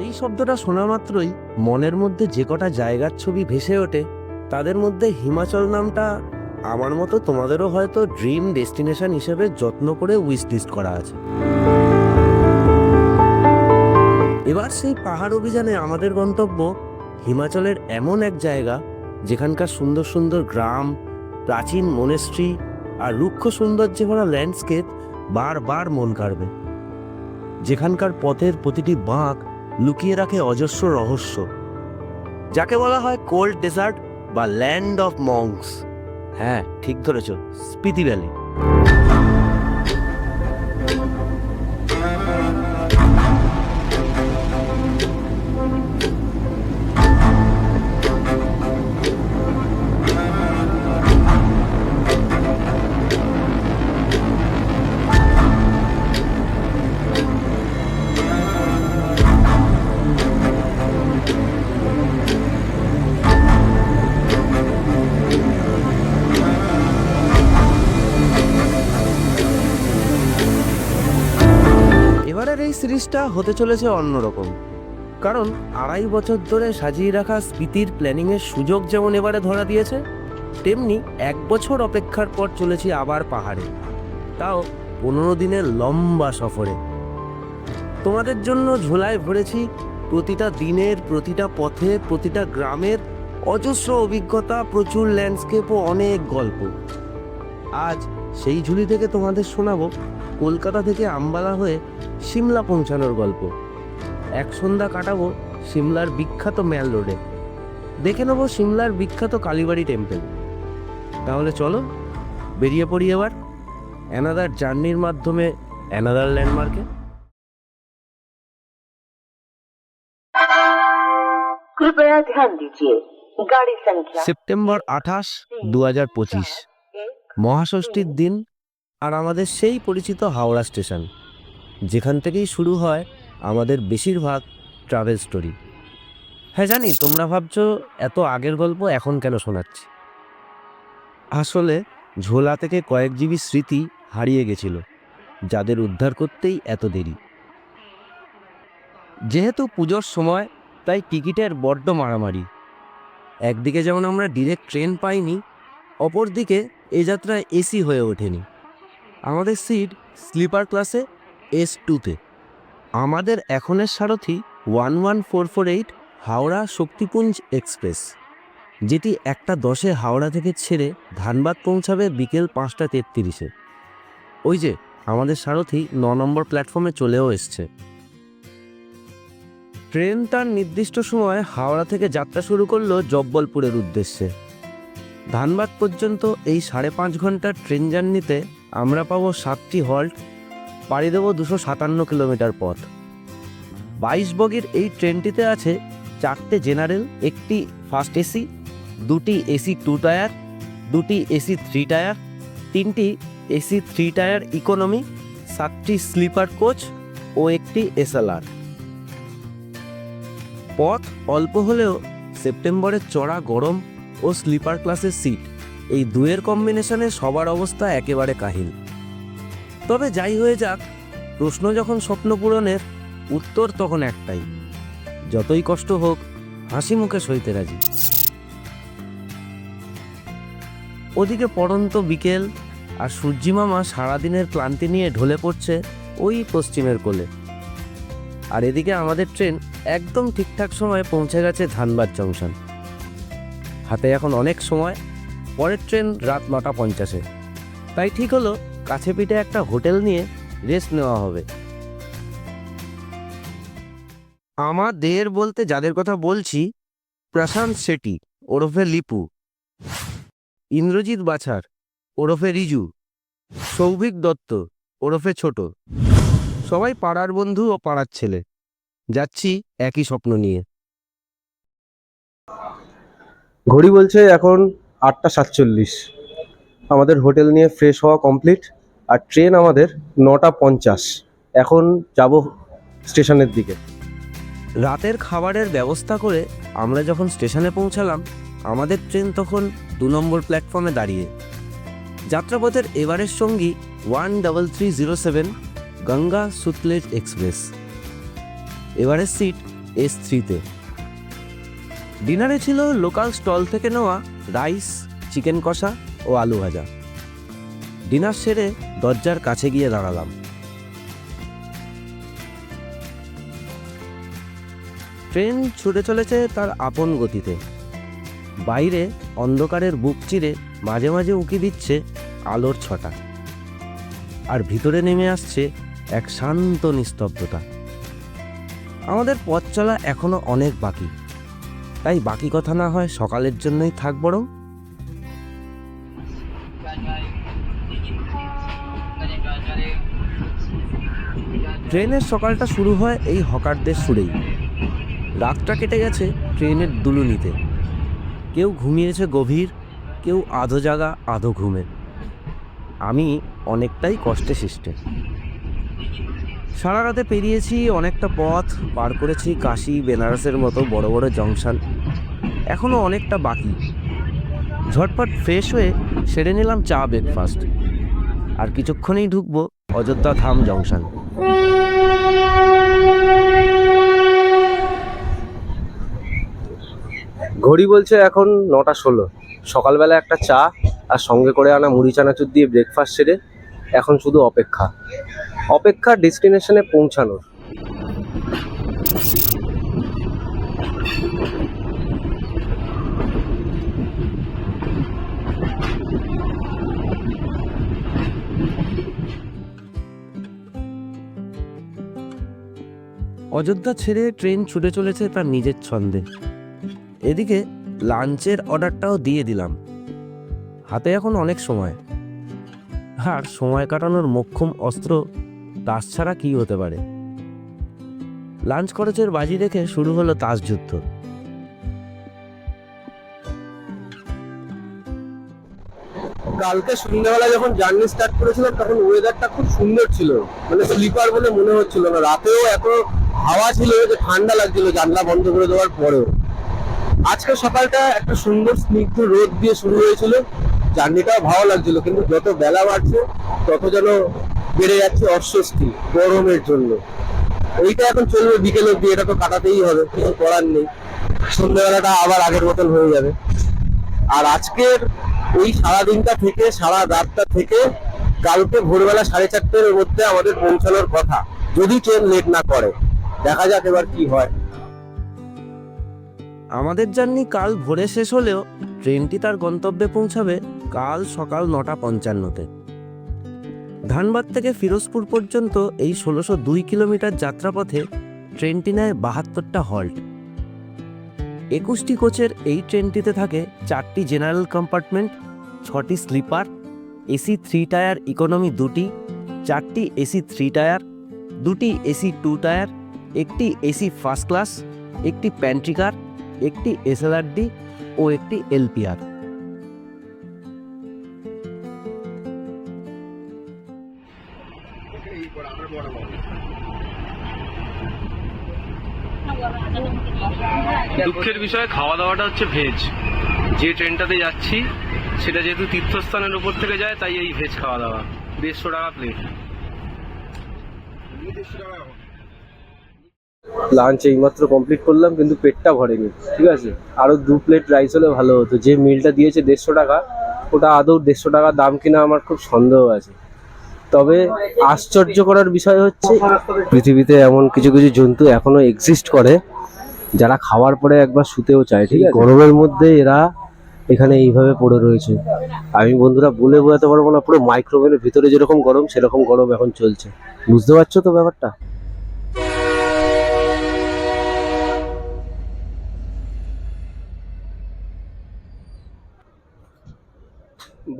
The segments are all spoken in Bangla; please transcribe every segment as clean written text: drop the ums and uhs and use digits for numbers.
এই শব্দটা শোনা মাত্রই মনের মধ্যে যে কটা জায়গার ছবি ভেসে ওঠে তাদের মধ্যে হিমাচল নামটা আমার মতো তোমাদেরও হয়তো ড্রিম ডেস্টিনেশন হিসেবে যত্ন করে উইশ লিস্ট করা আছে। এবার সেই পাহাড় অভিযানে আমাদের গন্তব্য হিমাচলের এমন এক জায়গা যেখানকার সুন্দর সুন্দর গ্রাম, প্রাচীন মনেস্ট্রি আর রুক্ষ সৌন্দর্যে ভরা ল্যান্ডস্কেপ বারবার মন কাড়বে, যেখানকার পথের প্রতিটি বাঁক লুকিয়ে রাখে অজস্র রহস্য, যাকে বলা হয় কোল্ড ডেজার্ট বা ল্যান্ড অফ মঙ্কস। হ্যাঁ, ঠিক ধরেছ, স্পিতি ভ্যালি। এবারের এই সিরিজটা হতে চলেছে অন্যরকম, কারণ 2.5 বছর ধরে সাজিয়ে রাখা স্পিতির প্ল্যানিংয়ের সুযোগ যেমন এবারে ধরা দিয়েছে, তেমনি 1 বছর অপেক্ষার পর চলেছি আবার পাহাড়ে, তাও 15 দিনের লম্বা সফরে। তোমাদের জন্য ঝোলায় ভরেছি প্রতিটা দিনের, প্রতিটা পথে, প্রতিটা গ্রামের অজস্র অভিজ্ঞতা, প্রচুর ল্যান্ডস্কেপ ও অনেক গল্প। আজ সেই ঝুলি থেকে তোমাদের শোনাবো কলকাতা থেকে আম্বালা হয়ে সিমলা পৌঁছানোর গল্প। এক সন্ধ্যা কাটাবো সিমলার বিখ্যাত ম্যাল রোডে, দেখে নেবো সিমলার বিখ্যাত কালীবাড়ি টেম্পল। তাহলে চলো বেরিয়ে পড়ি এবার অ্যানাদার জার্নির মাধ্যমে অ্যানাদার ল্যান্ডমার্কে। कृपया ध्यान दीजिए गाड़ी संख्या সেপ্টেম্বর 28, 2025, মহাষষ্ঠীর দিন, আর আমাদের সেই পরিচিত হাওড়া স্টেশন, যেখান থেকেই শুরু হয় আমাদের বেশিরভাগ ট্রাভেল স্টোরি। হ্যাঁ জানি, তোমরা ভাবছো এত আগের গল্প এখন কেন শোনাচ্ছি। আসলে ঝোলা থেকে কয়েক জিবি স্মৃতি হারিয়ে গেছিল, যাদের উদ্ধার করতেই এত দেরি। যেহেতু পুজোর সময়, তাই টিকিটের বড্ড মারামারি। একদিকে যেমন আমরা ডিরেক্ট ট্রেন পাইনি, অপরদিকে এ যাত্রা এসি হয়ে ওঠেনি। আমাদের সিট স্লিপার ক্লাসে S2-তে। আমাদের এখনের সারথি 11448 হাওড়া শক্তিপুঞ্জ এক্সপ্রেস, যেটি 1:10 হাওড়া থেকে ছেড়ে ধানবাদ পৌঁছাবে বিকেল 5:33-এ। ওই যে আমাদের সারথি 9 নম্বর প্ল্যাটফর্মে চলেও এসছে। ট্রেন তার নির্দিষ্ট সময় হাওড়া থেকে যাত্রা শুরু করলো জব্বলপুরের উদ্দেশ্যে। ধানবাদ পর্যন্ত এই 5.5 ঘন্টার ট্রেন জার্নিতে আমরা পাবো 7টি হল্ট, পাড়ি দেবো 257 কিলোমিটার পথ। 22 বগির এই ট্রেনটিতে আছে 4টে জেনারেল, একটি ফার্স্ট এসি, 2টি এসি 2 টায়ার, 2টি এসি 3 টায়ার, 3টি এসি 3 টায়ার ইকোনমি, 7টি স্লিপার কোচ ও একটি SLR। পথ অল্প হলেও সেপ্টেম্বরের চড়া গরম ও স্লিপার ক্লাসের সিট, এই দুয়ের কম্বিনেশনে সবার অবস্থা একেবারে কাহিল। তবে যাই হয়ে যাক, প্রশ্ন যখন স্বপ্ন পূরণের, উত্তর তখন একটাই, যতই কষ্ট হোক হাসি মুখে সইতে রাজি। ওদিকে পড়ন্ত বিকেল, আর সূর্যিমামা সারাদিনের ক্লান্তি নিয়ে ঢলে পড়ছে ওই পশ্চিমের কোলে। আর এদিকে আমাদের ট্রেন একদম ঠিকঠাক সময়ে পৌঁছে গেছে ধানবাদ জংশন। হাতে এখন অনেক সময়, পরের ট্রেন রাত 9:50-এ, তাই ঠিক হলো কাছে পিঠে একটা হোটেল নিয়ে রেস্ট নেওয়া হবে। আমাদের বলতে যাদের কথা বলছি, প্রশান্ত শেঠি ওরফে লিপু, ইন্দ্রজিৎ বাছার ওরফে রিজু, সৌভিক দত্ত ওরফে ছোট, সবাই পাড়ার বন্ধু ও পাড়ার ছেলে। যাচ্ছি একই স্বপ্ন নিয়ে। ঘড়ি বলছে এখন 8:47। আমাদের হোটেল নিয়ে ফ্রেশ হওয়া কমপ্লিট, আর ট্রেন আমাদের 9:50। এখন যাব স্টেশনের দিকে। রাতের খাবারের ব্যবস্থা করে আমরা যখন স্টেশনে পৌঁছালাম, আমাদের ট্রেন তখন 2 নম্বর প্ল্যাটফর্মে দাঁড়িয়ে। যাত্রাপথের এবারের সঙ্গী 13307 গঙ্গা সুতলেজ এক্সপ্রেস। এবারের সিট S3-তে। ডিনারে ছিল লোকাল স্টল থেকে নেওয়া রাইস, চিকেন কষা ও আলু ভাজা। ডিনার সেরে দরজার কাছে গিয়ে দাঁড়ালাম। ট্রেন ছুটে চলেছে তার আপন গতিতে। বাইরে অন্ধকারের বুক চিরে মাঝে মাঝে উকি দিচ্ছে আলোর ছটা, আর ভিতরে নেমে আসছে এক শান্ত নিস্তব্ধতা। আমাদের পথ চলা এখনো অনেক বাকি, তাই বাকি কথা না হয় সকালের জন্যই থাক বরং। ট্রেনের সকালটা শুরু হয় এই হকারদের সুরেই। রাতটা কেটে গেছে ট্রেনের দুলুনিতে। কেউ ঘুমিয়েছে গভীর, কেউ আধো জাগা আধো ঘুমে। আমি অনেকটাই কষ্টে সৃষ্টে। সারা রাতে পেরিয়েছি অনেকটা পথ, পার করেছি কাশি, বেনারসের মতো বড় বড় জংশন। এখনো অনেকটা বাকি। ঝটপট ফ্রেশ হয়ে সেরে নিলাম চা ব্রেকফাস্ট, আর কিছুক্ষণেই ঢুকবো অযোধ্যা ধাম জংশন। ঘড়ি বলছে এখন 9:16। সকালবেলা একটা চা আর সঙ্গে করে আনা মুড়ি চানাচুর দিয়ে ব্রেকফাস্ট সেরে এখন শুধু অপেক্ষা ডেস্টিনেশনে পৌঁছানোর। অযোধ্যা ছেড়ে ট্রেন ছুটে চলেছে তার নিজের ছন্দে। এদিকে লাঞ্চের অর্ডারটাও দিয়ে দিলাম। হাতে এখন অনেক সময়, আর সময় কাটানোর মোক্ষম অস্ত্র তাস ছাড়া কি হতে পারে। লাঞ্চ খরচের বাজি রেখে শুরু হলো তাস যুদ্ধ। কালকে সন্ধ্যাবেলা যখন জার্নি স্টার্ট করেছিলাম তখন ওয়েদারটা খুব সুন্দর ছিল, মানে স্লিপার বলে মনে হচ্ছিল না। রাতেও এত হাওয়া ছিল যে ঠান্ডা লাগছিল জানলা বন্ধ করে দেওয়ার পরেও। আজকে সকালটা একটা সুন্দর স্নিগ্ধ রোদ দিয়ে শুরু হয়েছিল, জার্নিটাও ভালো লাগছিল। কিন্তু যত বেলা বাড়ছে তত যেন বেড়ে যাচ্ছে অস্বস্তি গরমের জন্য। এইটা এখন চলবে বিকেল অব্দি, এটা তো কাটাতেই হবে, কিছু করার নেই। সন্ধ্যাবেলাটা আবার আগের মতন হয়ে যাবে। আর আজকের এই সারাদিনটা থেকে, সারা রাতটা থেকে কালকে ভোরবেলা 4:30-এর মধ্যে আমাদের পৌঁছানোর কথা, যদি ট্রেন লেট না করে। দেখা যাক এবার কি হয়। আমাদের জার্নি কাল ভোরে শেষ হলেও ট্রেনটি তার গন্তব্যে পৌঁছাবে কাল সকাল 9:55-তে। ধানবাদ থেকে ফিরোজপুর পর্যন্ত এই 1602 কিলোমিটার যাত্রাপথে ট্রেনটি নেয় 72টা হল্ট। 21টি কোচের এই ট্রেনটিতে থাকে 4টি জেনারেল কম্পার্টমেন্ট, 6টি স্লিপার, এসি 3 টায়ার ইকোনমি 2টি, 4টি এসি 3 টায়ার, 2টি এসি 2 টায়ার, একটি এসি ফার্স্ট ক্লাস, একটি প্যান্ট্রি কার, একটি এসএলআরডি ও একটি এলপিআর। দুঃখের বিষয় খাওয়া দাওয়াটা হচ্ছে ভেজ। যে ট্রেনটাতে যাচ্ছি সেটা যেহেতু তীর্থস্থানের উপর থেকে যায়, তাই এই ভেজ খাওয়া দাওয়া 150 টাকা প্লেট। লাঞ্চ এইমাত্র কমপ্লিট করলাম, কিন্তু পেটটা ভরেনি। ঠিক আছে, আরো 2 প্লেট রাইস হলে ভালো হতো। যে মিলটা দিয়েছে 150 টাকা, ওটা আদৌ 150 টাকা দাম কিনা আমার খুব সন্দেহ আছে। তবে আশ্চর্য করার বিষয় হচ্ছে পৃথিবীতে এমন কিছু কিছু জন্তু এখনো এক্সিস্ট করে যারা খাওয়ার পরে একবার শুতেও চায়। ঠিক আছে, গরমের মধ্যে এরা এখানে এইভাবে পড়ে রয়েছে। আমি বন্ধুরা বলে বোঝাতে পারবো না, পুরো মাইক্রোওয়েভের ভিতরে যেরকম গরম সেরকম গরম এখন চলছে। বুঝতে পারছো তো ব্যাপারটা?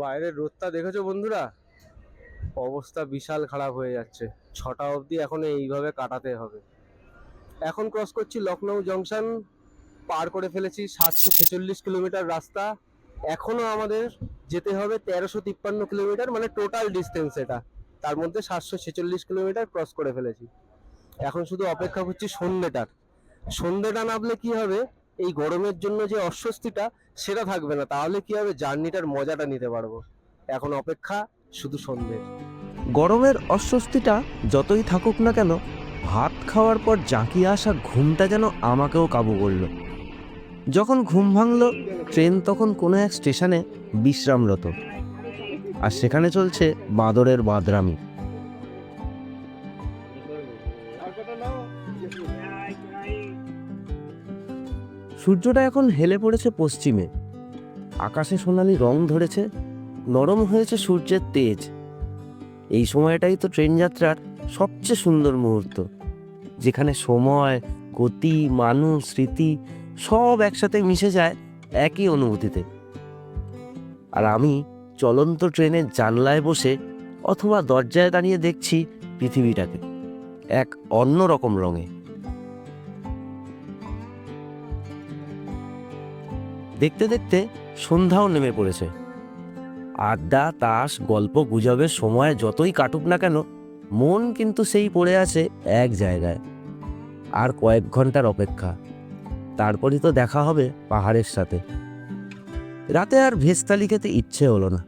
বাইরের রোদটা দেখেছো বন্ধুরা? অবস্থা বিশাল খারাপ হয়ে যাচ্ছে। 6টা অবধি এখন এইভাবে কাটাতে হবে। এখন ক্রস করছি লখনৌ জংশন, পার করে ফেলেছি 746 কিলোমিটার রাস্তা। এখনো আমাদের যেতে হবে 1353 কিলোমিটার, মানে টোটাল ডিস্টেন্স এটা। তার মধ্যে 746 কিলোমিটার ক্রস করে ফেলেছি। এখন শুধু অপেক্ষা করছি সন্ধ্যেটা নামলে কি হবে, এই গরমের জন্য যে অস্বস্তিটা সেটা থাকবে না। তাহলে কি হবে, জার্নিটার মজাটা নিতে পারবো। এখন অপেক্ষা শুধু সন্ধ্যে। গরমের অস্বস্তিটা যতই থাকুক না কেন, ভাত খাওয়ার পর জাঁকিয়ে আসা ঘুমটা যেন আমাকেও কাবু করল। যখন ঘুম ভাঙল, ট্রেন তখন কোনো এক স্টেশনে বিশ্রামরত, আর সেখানে চলছে বাঁদরের বাঁদরামি। সূর্যটা এখন হেলে পড়েছে পশ্চিমে, আকাশে সোনালি রং ধরেছে, নরম হয়েছে সূর্যের তেজ। এই সময়টাই তো ট্রেন যাত্রার সবচেয়ে সুন্দর মুহূর্ত, যেখানে সময়, গতি, মানুষ, স্মৃতি সব একসাথে মিশে যায় একই অনুভূতিতে। আর আমি চলন্ত ট্রেনের জানলায় বসে অথবা দরজায় দাঁড়িয়ে দেখছি পৃথিবীটাকে এক অন্য রকম রঙে। দেখতে দেখতে সন্ধ্যাও নেমে পড়েছে। আড্ডা, তাস, গল্প গুজবের সময় যতই কাটুক না কেন, মন কিন্তু সেই পড়ে আছে এক জায়গায়। আর কয়েক ঘন্টার অপেক্ষা, তারপরই তো দেখা হবে পাহাড়ের সাথে। রাতে আর ভেস্তালি খেতে ইচ্ছে হলো না,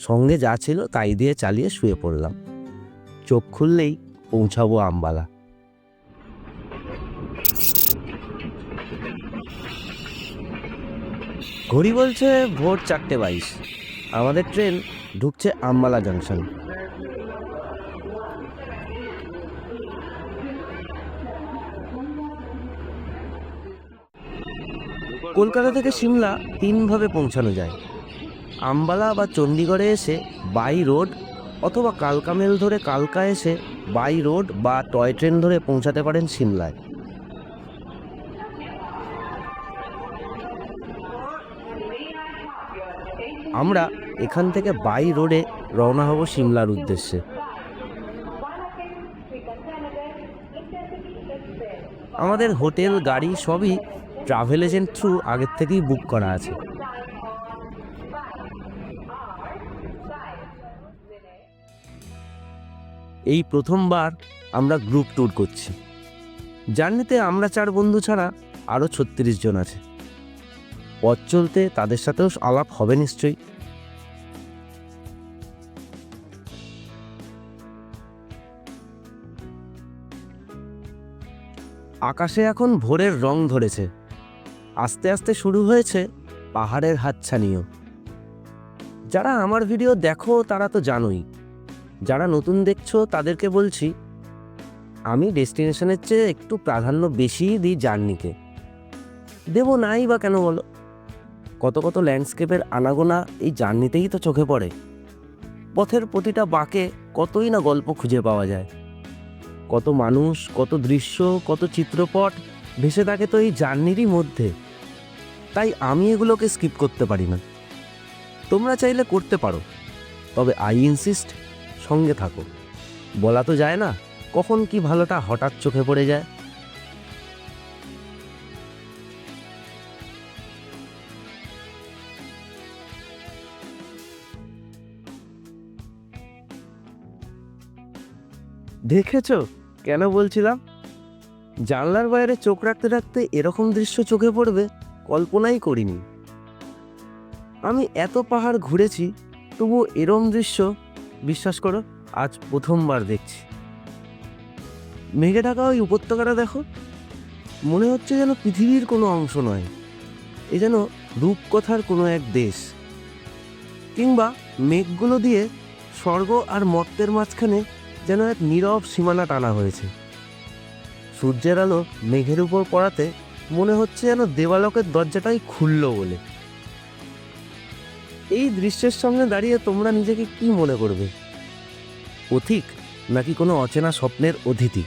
সঙ্গে যা ছিল তাই দিয়ে চালিয়ে শুয়ে পড়লাম। চোখ খুললেই পৌঁছাবো আম্বালা। ঘড়ি বলছে ভোর 4:22। আমাদের ট্রেন ঢুকছে আম্বালা জাংশন। কলকাতা থেকে সিমলা 3 ভাবে পৌঁছানো যায়। আম্বালা বা চণ্ডীগড়ে এসে বাই রোড, অথবা কালকা মেল ধরে কালকা এসে বাই রোড বা টয় ট্রেন ধরে পৌঁছাতে পারেন সিমলায়। আমরা এখান থেকে বাই রোডে রওনা হব সিমলার উদ্দেশ্যে। আমাদের হোটেল, গাড়ি সবই ট্রাভেল এজেন্ট থ্রু আগের থেকেই বুক করা আছে। এই প্রথমবার আমরা গ্রুপ ট্যুর করছি। জার্নিতে আমরা 4 বন্ধু ছাড়া আরও 36 জন আছে। পথ চলতে তাদের সাথেও আলাপ হবে নিশ্চয়ই। আকাশে এখন ভোরের রং ধরেছে। আস্তে আস্তে শুরু হয়েছে পাহাড়ের হাতছানিও। যারা আমার ভিডিও দেখো তারা তো জানোই, যারা নতুন দেখছো তাদেরকে বলছি, আমি ডেস্টিনেশনের চেয়ে একটু প্রাধান্য বেশিই দিই জার্নিকে। দেবো নাই বা কেন বলো, কত কত ল্যান্ডস্কেপের আনাগোনা এই জার্নিতেই তো চোখে পড়ে। পথের প্রতিটা বাঁকে কতই না গল্প খুঁজে পাওয়া যায়, কত মানুষ, কত দৃশ্য, কত চিত্রপট ভেসে থাকে তো এই জার্নিরই মধ্যে। তাই আমি এগুলোকে স্কিপ করতে পারি না। তোমরা চাইলে করতে পারো, তবে আই ইনসিস্ট সঙ্গে থাকো। বলা তো যায় না কখন কি ভালোটা হঠাৎ চোখে পড়ে যায়। দেখেছো কেন বলছিলাম? জানলার বাইরে চোখ রাখতে রাখতে এরকম দৃশ্য চোখে পড়বে কল্পনাই করিনি। আমি এত পাহাড় ঘুরেছি, তবু এরম দৃশ্য বিশ্বাস করো আজ প্রথমবার দেখছি। মেঘে ঢাকা ওই উপত্যকাটা দেখো, মনে হচ্ছে যেন পৃথিবীর কোনো অংশ নয়, এ যেন রূপকথার কোনো এক দেশ। কিংবা মেঘগুলো দিয়ে স্বর্গ আর মর্ত্যের মাঝখানে যেন এক নীরব সীমানা টানা হয়েছে। সূর্যের আলো মেঘের উপর পড়াতে মনে হচ্ছে যেন দেবালোকের দরজাটাই খুলল বলে। এই দৃশ্যের সামনে দাঁড়িয়ে তোমরা নিজেকে কি মনে করবে? পথিক নাকি কোনো অচেনা স্বপ্নের অতিথি?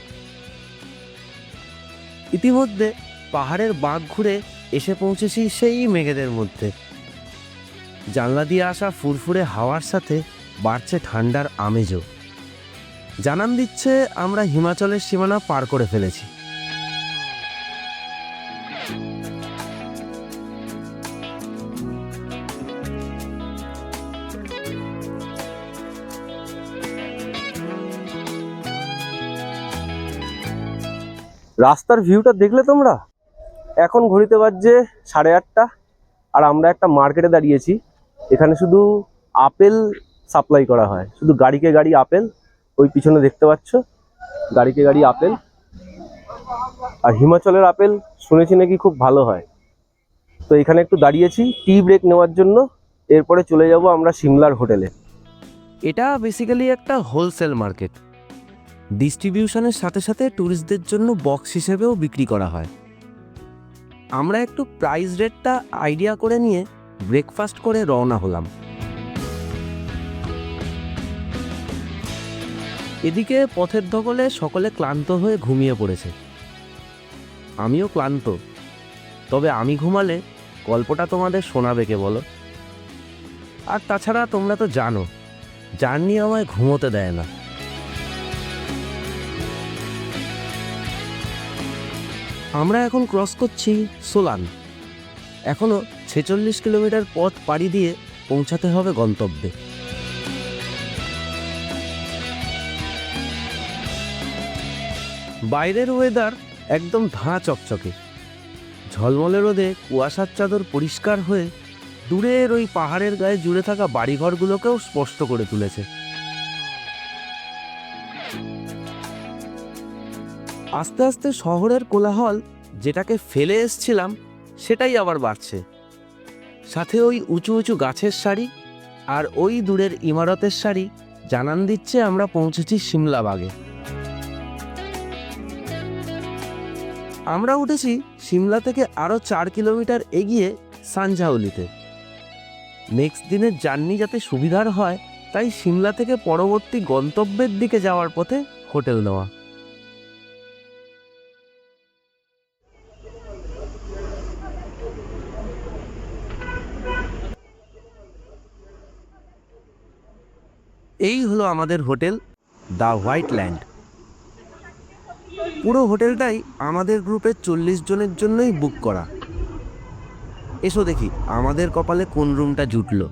ইতিমধ্যে পাহাড়ের বাঁক ঘুরে এসে পৌঁছেছি সেই মেঘেদের মধ্যে। জানলা দিয়ে আসা ফুরফুরে হাওয়ার সাথে বাড়ছে ঠান্ডার আমেজও। জানান দিচ্ছে আমরা হিমাচলের সীমানা পার করে ফেলেছি। রাস্তার ভিউটা দেখলে তোমরা? এখন ঘড়িতে বাজছে 8:30, আর আমরা একটা মার্কেটে দাঁড়িয়েছি। এখানে শুধু আপেল সাপ্লাই করা হয়, শুধু গাড়িকে গাড়ি আপেল। ওই পিছনে দেখতে পাচ্ছ গাড়িকে গাড়ি আপেল। আর হিমাচলের আপেল শুনেছি নাকি খুব ভালো হয়। তো এখানে একটু দাঁড়িয়েছি টি ব্রেক নেওয়ার জন্য, এরপরে চলে যাব আমরা সিমলার হোটেলে। এটা বেসিক্যালি একটা হোলসেল মার্কেট। ডিস্ট্রিবিউশনের সাথে সাথে ট্যুরিস্টদের জন্য বক্স হিসেবেও বিক্রি করা হয়। আমরা একটু প্রাইস রেটটা আইডিয়া করে নিয়ে ব্রেকফাস্ট করে রওনা হলাম। এদিকে পথের ধকলে সকলে ক্লান্ত হয়ে ঘুমিয়ে পড়েছে। আমিও ক্লান্ত, তবে আমি ঘুমালে গল্পটা তোমাদের শোনাবে কে বলো? আর তাছাড়া তোমরা তো জানো, জার্নি আমায় ঘুমোতে দেয় না। আমরা এখন ক্রস করছি সোলান। এখনো 46 কিলোমিটার পথ পাড়ি দিয়ে পৌঁছাতে হবে গন্তব্যে। বাইরের ওয়েদার একদম ধাঁ চকচকে। ঝলমলে রোদে কুয়াশার চাদর পরিষ্কার হয়ে দূরের ওই পাহাড়ের গায়ে জুড়ে থাকা বাড়িঘরগুলোকেও স্পষ্ট করে তুলেছে। আস্তে আস্তে শহরের কোলাহল যেটাকে ফেলে এসছিলাম সেটাই আবার বাড়ছে। সাথে ওই উঁচু উঁচু গাছের সারি আর ওই দূরের ইমারতের সারি জানান দিচ্ছে আমরা পৌঁছেছি সিমলা বাগে। আমরা উঠেছি সিমলা থেকে আরও 4 কিলোমিটার এগিয়ে সানঝাউলিতে। নেক্সট দিনের জার্নি যাতে সুবিধার হয়, তাই সিমলা থেকে পরবর্তী গন্তব্যের দিকে যাওয়ার পথে হোটেল নেওয়া। এই হলো আমাদের হোটেল, দ্য হোয়াইট ল্যান্ড। পুরো হোটেলটাই আমাদের গ্রুপের 40 জনের জন্যই বুক করা। এসো দেখি আমাদের কপালে কোন রুমটা জুটলো।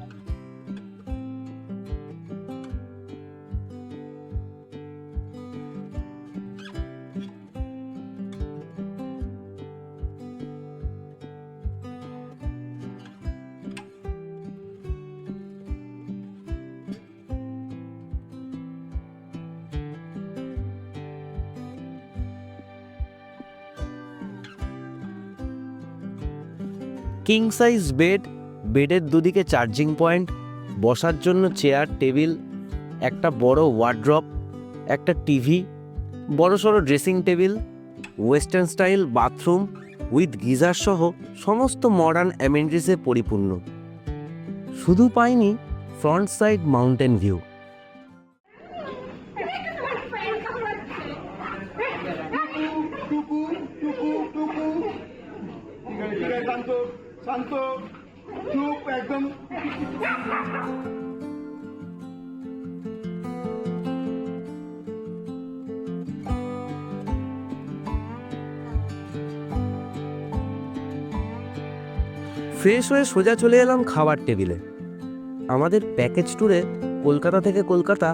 কিং সাইজ বেড, বেডের দুদিকে চার্জিং পয়েন্ট, বসার জন্য চেয়ার টেবিল, একটা বড় ওয়ার্ড্রপ, একটা টিভি, বড়সড় dressing table, western style bathroom with geyser সহ সমস্ত মডার্ন অ্যামেনিটিসে পরিপূর্ণ। শুধু পাইনি ফ্রন্ট সাইড মাউন্টেন ভিউ। শান্ত শান্ত চুপ একদম। ফ্রেশ হয়ে সোজা চলে এলাম খাবার টেবিলে। আমাদের প্যাকেজ ট্যুরে কলকাতা থেকে কলকাতা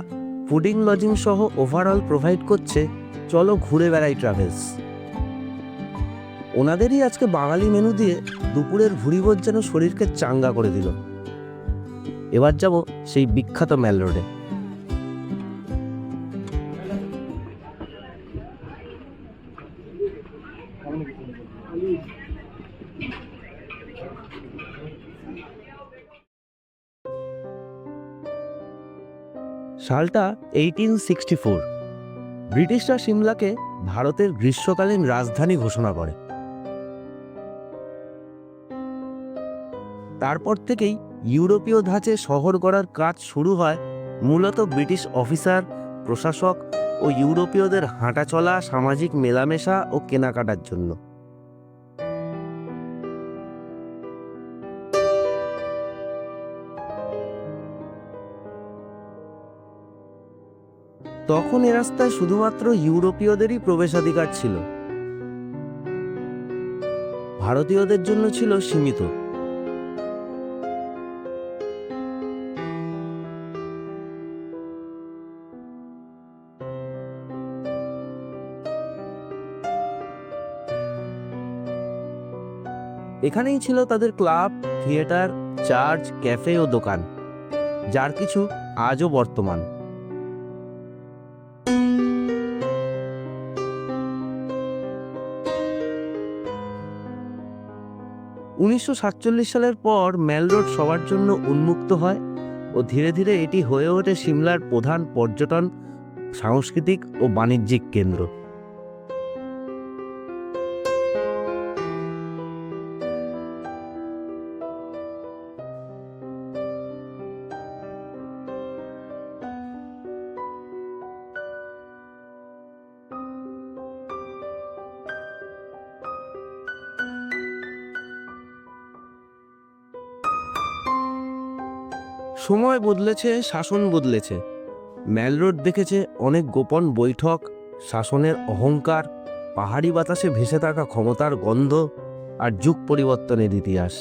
ফুডিং লজিং সহ ওভারঅল প্রোভাইড করছে চলো ঘুরে বেড়াই ট্রাভেলস। ওনাদেরই আজকে বাঙালি মেনু দিয়ে দুপুরের ভুরিভোজ যেন শরীরকে চাঙ্গা করে দিল। এবার যাব সেই বিখ্যাত ম্যাল রোডে। সালটা 1864। ব্রিটিশরা সিমলাকে ভারতের গ্রীষ্মকালীন রাজধানী ঘোষণা করে। তারপর থেকেই ইউরোপীয় ধাঁচে শহর গড়ার কাজ শুরু হয় মূলত ব্রিটিশ অফিসার, প্রশাসক ও ইউরোপীয়দের হাঁটাচলা, সামাজিক মেলামেশা ও কেনাকাটার জন্য। তখন এ রাস্তায় শুধুমাত্র ইউরোপীয়দেরই প্রবেশাধিকার ছিল, ভারতীয়দের জন্য ছিল সীমিত। এখানেই ছিল তাদের ক্লাব, থিয়েটার, চার্চ, ক্যাফে ও দোকান, যার কিছু আজও বর্তমান। 1947 সালের পর ম্যাল রোড সবার জন্য উন্মুক্ত হয় ও ধীরে ধীরে এটি হয়ে ওঠে সিমলার প্রধান পর্যটন, সাংস্কৃতিক ও বাণিজ্যিক কেন্দ্র। সময় বদলেছে, শাসন বদলেছে। ম্যাল রোড দেখেছে অনেক গোপন বৈঠক, শাসনের অহংকার, পাহাড়ি বাতাসে ভেসে থাকা ক্ষমতার গন্ধ আর যুগ পরিবর্তনের ইতিহাস,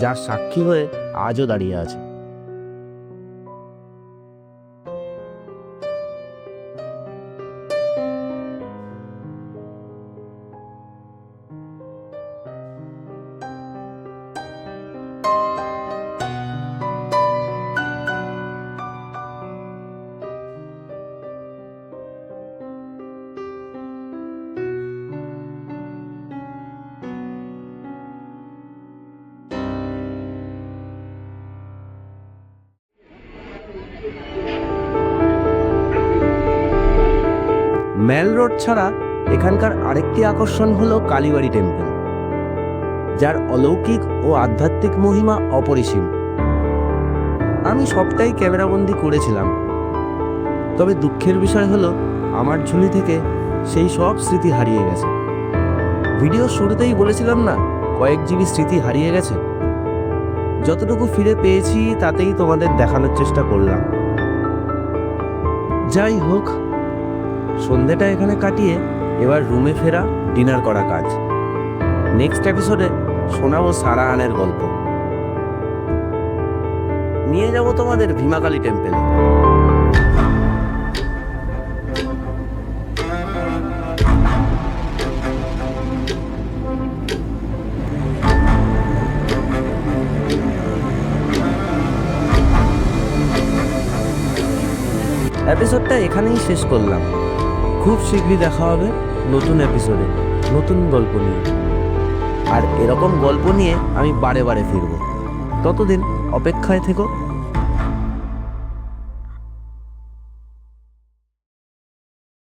যার সাক্ষী হয়ে আজও দাঁড়িয়ে আছে। ম্যাল রোড ছাড়া এখানকার আরেকটি আকর্ষণ হলো কালীবাড়ি টেম্পল, যার অলৌকিক ও আধ্যাত্মিক মহিমা অপরিসীম। আমি সবটাই ক্যামেরাবন্দি করেছিলাম, তবে দুঃখের বিষয় হলো আমার ঝুলি থেকে সেই সব স্মৃতি হারিয়ে গেছে। ভিডিও শুরুতেই বলেছিলাম না, কয়েক জিবি স্মৃতি হারিয়ে গেছে। যতটুকু ফিরে পেয়েছি তাতেই তোমাদের দেখানোর চেষ্টা করলাম। যাই হোক, সন্ধ্যেটা এখানে কাটিয়ে এবার রুমে ফেরা, ডিনার করা কাজ। নেক্সট এপিসোডে শোনাবো সারাহানের গল্প, নিয়ে যাব তোমাদের ভীমাকালী টেম্পেলে। এপিসোডটা এখানেই শেষ করলাম। খুব শীঘ্রই দেখা হবে নতুন এপিসোডে, নতুন গল্প নিয়ে। আর এরকম গল্প নিয়ে আমি বারে বারে ফিরব। ততদিন অপেক্ষায় থেকো।